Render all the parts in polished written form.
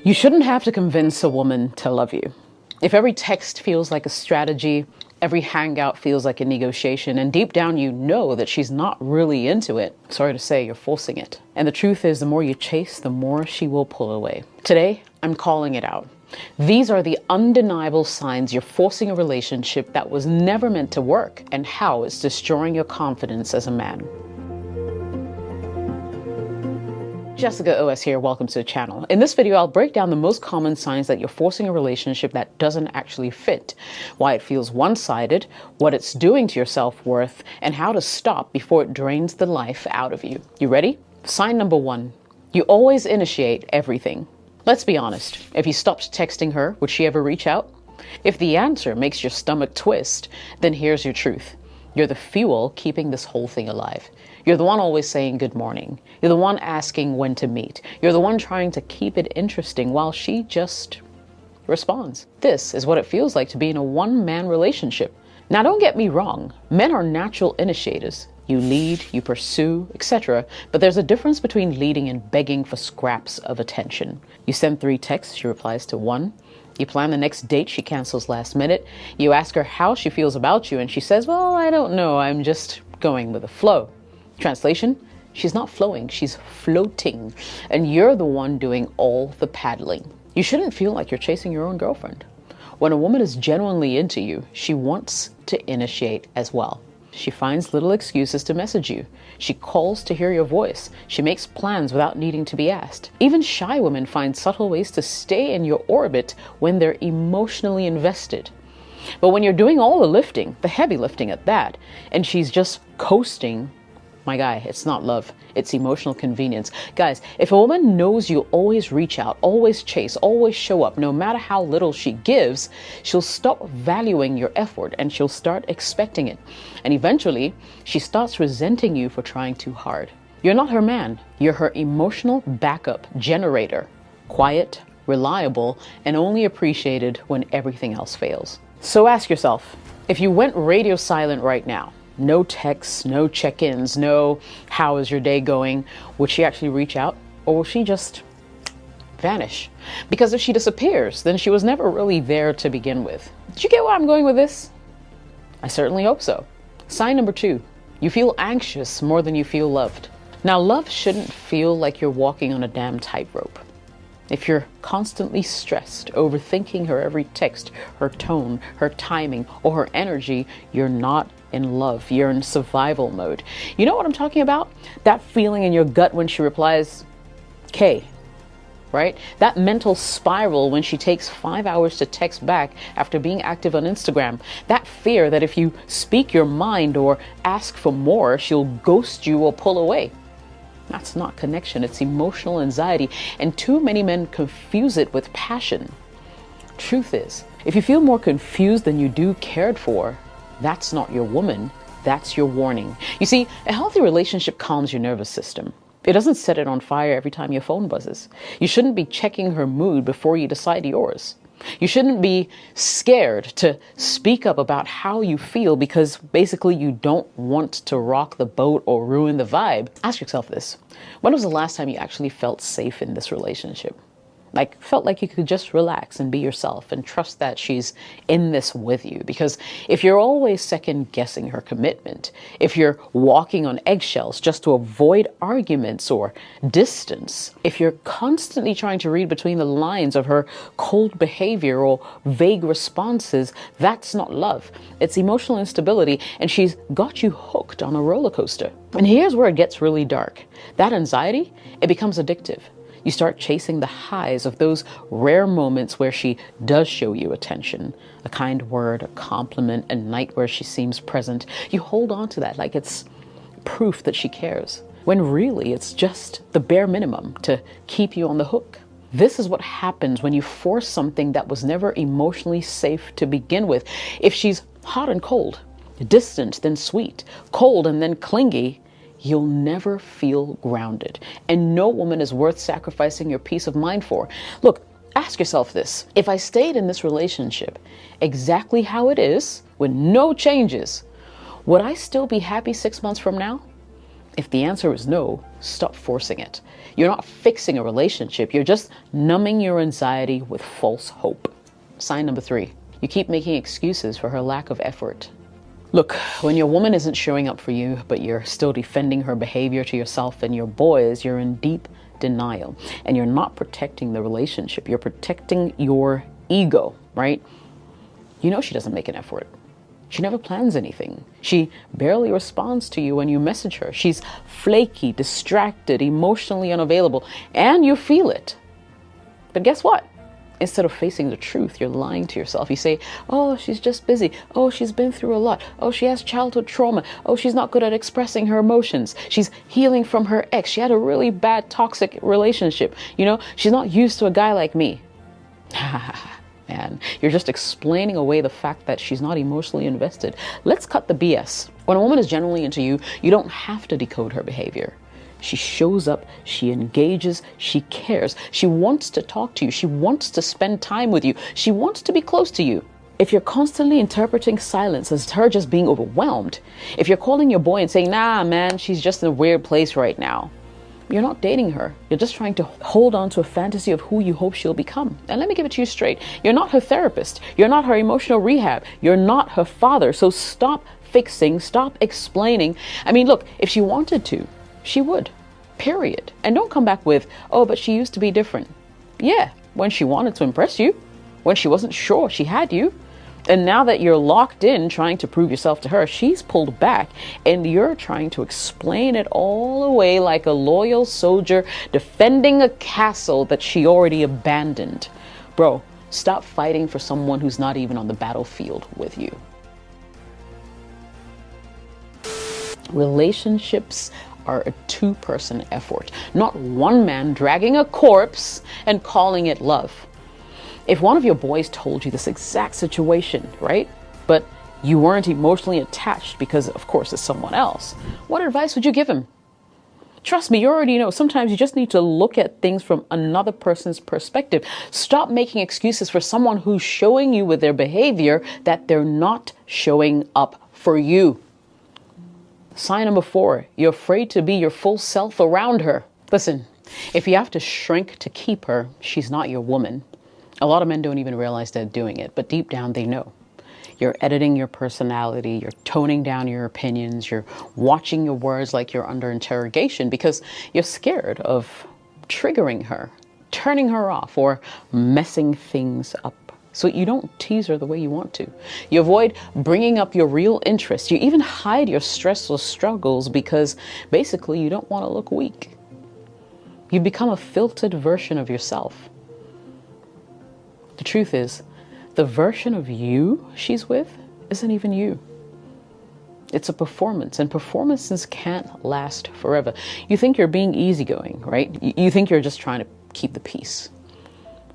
You shouldn't have to convince a woman to love you. If every text feels like a strategy, every hangout feels like a negotiation, and deep down you know that she's not really into it, sorry to say, you're forcing it. And the truth is, the more you chase, the more she will pull away. Today, I'm calling it out. These are the undeniable signs you're forcing a relationship that was never meant to work, and how it's destroying your confidence as a man. Jessica OS here, welcome to the channel. In this video, I'll break down the most common signs that you're forcing a relationship that doesn't actually fit, why it feels one-sided, what it's doing to your self-worth, and how to stop before it drains the life out of you. You ready? Sign number 1, you always initiate everything. Let's be honest, if you stopped texting her, would she ever reach out? If the answer makes your stomach twist, then here's your truth. You're the fuel keeping this whole thing alive. You're the one always saying good morning. You're the one asking when to meet. You're the one trying to keep it interesting while she just responds. This is what it feels like to be in a one-man relationship. Now, don't get me wrong. Men are natural initiators. You lead, you pursue, etc. But there's a difference between leading and begging for scraps of attention. You send 3 texts, she replies to 1. You plan the next date, she cancels last minute. You ask her how she feels about you, and she says, well, I don't know, I'm just going with the flow. Translation, she's not flowing, she's floating, and you're the one doing all the paddling. You shouldn't feel like you're chasing your own girlfriend. When a woman is genuinely into you, she wants to initiate as well. She finds little excuses to message you. She calls to hear your voice. She makes plans without needing to be asked. Even shy women find subtle ways to stay in your orbit when they're emotionally invested. But when you're doing all the lifting, the heavy lifting at that, and she's just coasting, my guy, it's not love, it's emotional convenience. Guys, if a woman knows you'll always reach out, always chase, always show up, no matter how little she gives, she'll stop valuing your effort and she'll start expecting it. And eventually, she starts resenting you for trying too hard. You're not her man, you're her emotional backup generator. Quiet, reliable, and only appreciated when everything else fails. So ask yourself, if you went radio silent right now, no texts, no check-ins, no how is your day going, would she actually reach out, or will she just vanish? Because if she disappears, then she was never really there to begin with. Did you get where I'm going with this? I certainly hope so. Sign number 2, you feel anxious more than you feel loved. Now, love shouldn't feel like you're walking on a damn tightrope. If you're constantly stressed, overthinking her every text, her tone, her timing, or her energy, you're not in love. You're in survival mode. You know what I'm talking about? That feeling in your gut when she replies, K, right? That mental spiral when she takes 5 hours to text back after being active on Instagram. That fear that if you speak your mind or ask for more, she'll ghost you or pull away. That's not connection, it's emotional anxiety, and too many men confuse it with passion. Truth is, if you feel more confused than you do cared for, that's not your woman, that's your warning. You see, a healthy relationship calms your nervous system. It doesn't set it on fire every time your phone buzzes. You shouldn't be checking her mood before you decide yours. You shouldn't be scared to speak up about how you feel because basically you don't want to rock the boat or ruin the vibe. Ask yourself this. When was the last time you actually felt safe in this relationship? Like, felt like you could just relax and be yourself and trust that she's in this with you. Because if you're always second guessing her commitment, if you're walking on eggshells just to avoid arguments or distance, if you're constantly trying to read between the lines of her cold behavior or vague responses, that's not love. It's emotional instability, and she's got you hooked on a roller coaster. And here's where it gets really dark. That anxiety, it becomes addictive. You start chasing the highs of those rare moments where she does show you attention, a kind word, a compliment, a night where she seems present. You hold on to that like it's proof that she cares, when really it's just the bare minimum to keep you on the hook. This is what happens when you force something that was never emotionally safe to begin with. If she's hot and cold, distant then sweet, cold and then clingy, you'll never feel grounded. And no woman is worth sacrificing your peace of mind for. Look, ask yourself this. If I stayed in this relationship exactly how it is, with no changes, would I still be happy 6 months from now? If the answer is no, stop forcing it. You're not fixing a relationship, you're just numbing your anxiety with false hope. Sign number 3, you keep making excuses for her lack of effort. Look, when your woman isn't showing up for you, but you're still defending her behavior to yourself and your boys, you're in deep denial. And you're not protecting the relationship, you're protecting your ego, right? You know she doesn't make an effort. She never plans anything. She barely responds to you when you message her. She's flaky, distracted, emotionally unavailable, and you feel it. But guess what? Instead of facing the truth, you're lying to yourself. You say, oh, she's just busy. Oh, she's been through a lot. Oh, she has childhood trauma. Oh, she's not good at expressing her emotions. She's healing from her ex. She had a really bad toxic relationship. You know, she's not used to a guy like me. Man, you're just explaining away the fact that she's not emotionally invested. Let's cut the BS. When a woman is genuinely into you, you don't have to decode her behavior. She shows up, she engages, she cares. She wants to talk to you. She wants to spend time with you. She wants to be close to you. If you're constantly interpreting silence as her just being overwhelmed, if you're calling your boy and saying, nah, man, she's just in a weird place right now, you're not dating her. You're just trying to hold on to a fantasy of who you hope she'll become. And let me give it to you straight. You're not her therapist. You're not her emotional rehab. You're not her father. So stop fixing, stop explaining. I mean, look, if she wanted to, she would, period. And don't come back with, oh, but she used to be different. Yeah, when she wanted to impress you, when she wasn't sure she had you. And now that you're locked in trying to prove yourself to her, she's pulled back and you're trying to explain it all away like a loyal soldier defending a castle that she already abandoned. Bro, stop fighting for someone who's not even on the battlefield with you. Relationships are a two-person effort, not one man dragging a corpse and calling it love. If one of your boys told you this exact situation, right, but you weren't emotionally attached because, of course, it's someone else, what advice would you give him? Trust me, you already know. Sometimes you just need to look at things from another person's perspective. Stop making excuses for someone who's showing you with their behavior that they're not showing up for you. Sign number 4, you're afraid to be your full self around her. Listen, if you have to shrink to keep her, she's not your woman. A lot of men don't even realize they're doing it, but deep down they know. You're editing your personality, you're toning down your opinions, you're watching your words like you're under interrogation because you're scared of triggering her, turning her off, or messing things up. So you don't tease her the way you want to. You avoid bringing up your real interests. You even hide your stressful struggles because basically you don't want to look weak. You become a filtered version of yourself. The truth is, the version of you she's with isn't even you. It's a performance, and performances can't last forever. You think you're being easygoing, right? You think you're just trying to keep the peace.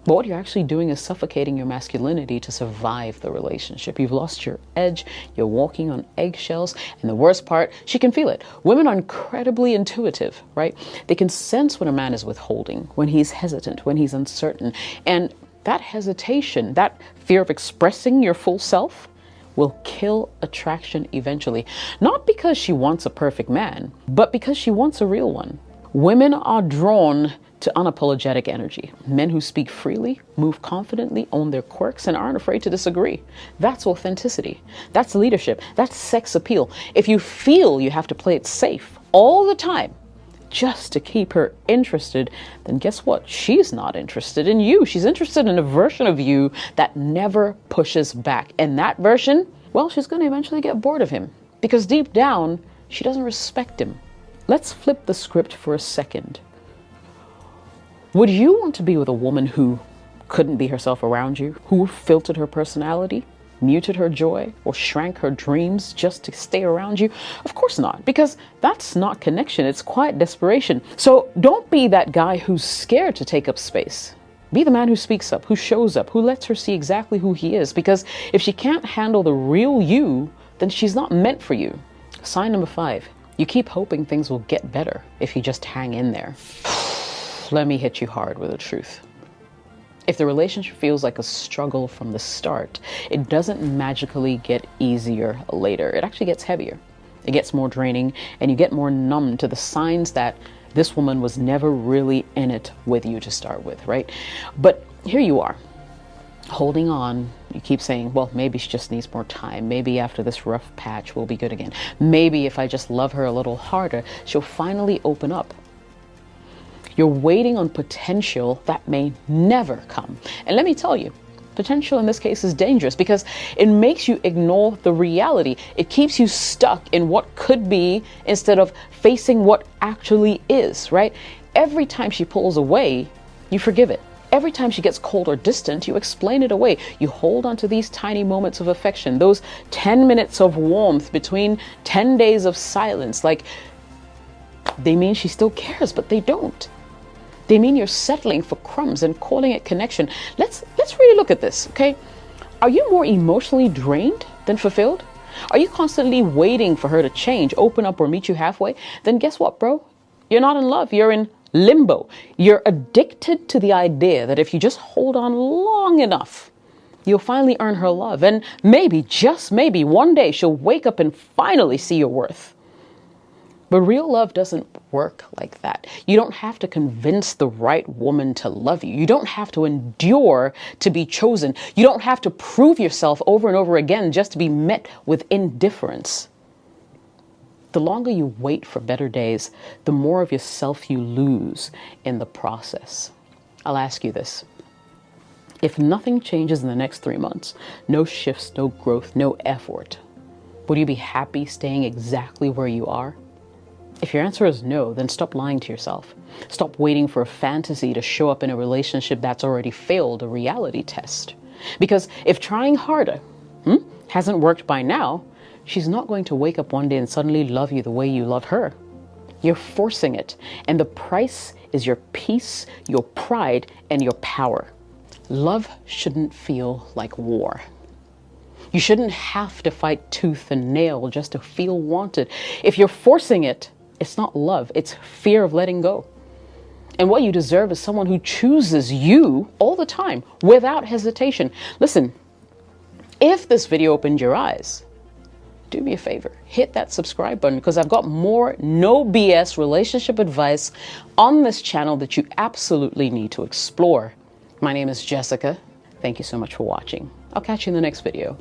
But what you're actually doing is suffocating your masculinity to survive the relationship. You've lost your edge, you're walking on eggshells, and the worst part, she can feel it. Women are incredibly intuitive, right? They can sense when a man is withholding, when he's hesitant, when he's uncertain, and that hesitation, that fear of expressing your full self will kill attraction eventually. Not because she wants a perfect man, but because she wants a real one. Women are drawn to unapologetic energy. Men who speak freely, move confidently, own their quirks, and aren't afraid to disagree. That's authenticity. That's leadership. That's sex appeal. If you feel you have to play it safe all the time, just to keep her interested, then guess what? She's not interested in you. She's interested in a version of you that never pushes back. And that version, well, she's going to eventually get bored of him because deep down, she doesn't respect him. Let's flip the script for a second. Would you want to be with a woman who couldn't be herself around you, who filtered her personality, muted her joy, or shrank her dreams just to stay around you? Of course not, because that's not connection, it's quiet desperation. So don't be that guy who's scared to take up space. Be the man who speaks up, who shows up, who lets her see exactly who he is, because if she can't handle the real you, then she's not meant for you. Sign number 5, you keep hoping things will get better if you just hang in there. Let me hit you hard with the truth. If the relationship feels like a struggle from the start, it doesn't magically get easier later. It actually gets heavier. It gets more draining, and you get more numb to the signs that this woman was never really in it with you to start with, right? But here you are, holding on. You keep saying, well, maybe she just needs more time. Maybe after this rough patch, we'll be good again. Maybe if I just love her a little harder, she'll finally open up. You're waiting on potential that may never come. And let me tell you, potential in this case is dangerous because it makes you ignore the reality. It keeps you stuck in what could be instead of facing what actually is, right? Every time she pulls away, you forgive it. Every time she gets cold or distant, you explain it away. You hold on to these tiny moments of affection, those 10 minutes of warmth between 10 days of silence. Like, they mean she still cares, but they don't. They mean you're settling for crumbs and calling it connection. Let's really look at this, okay? Are you more emotionally drained than fulfilled? Are you constantly waiting for her to change, open up, or meet you halfway? Then guess what, bro? You're not in love. You're in limbo. You're addicted to the idea that if you just hold on long enough, you'll finally earn her love. And maybe, just maybe, one day she'll wake up and finally see your worth. But real love doesn't work like that. You don't have to convince the right woman to love you. You don't have to endure to be chosen. You don't have to prove yourself over and over again just to be met with indifference. The longer you wait for better days, the more of yourself you lose in the process. I'll ask you this. If nothing changes in the next 3 months, no shifts, no growth, no effort, would you be happy staying exactly where you are? If your answer is no, then stop lying to yourself. Stop waiting for a fantasy to show up in a relationship that's already failed a reality test. Because if trying harder hasn't worked by now, she's not going to wake up one day and suddenly love you the way you love her. You're forcing it, and the price is your peace, your pride, and your power. Love shouldn't feel like war. You shouldn't have to fight tooth and nail just to feel wanted. If you're forcing it, it's not love, it's fear of letting go. And what you deserve is someone who chooses you all the time, without hesitation. Listen, if this video opened your eyes, do me a favor, hit that subscribe button because I've got more no BS relationship advice on this channel that you absolutely need to explore. My name is Jessica. Thank you so much for watching. I'll catch you in the next video.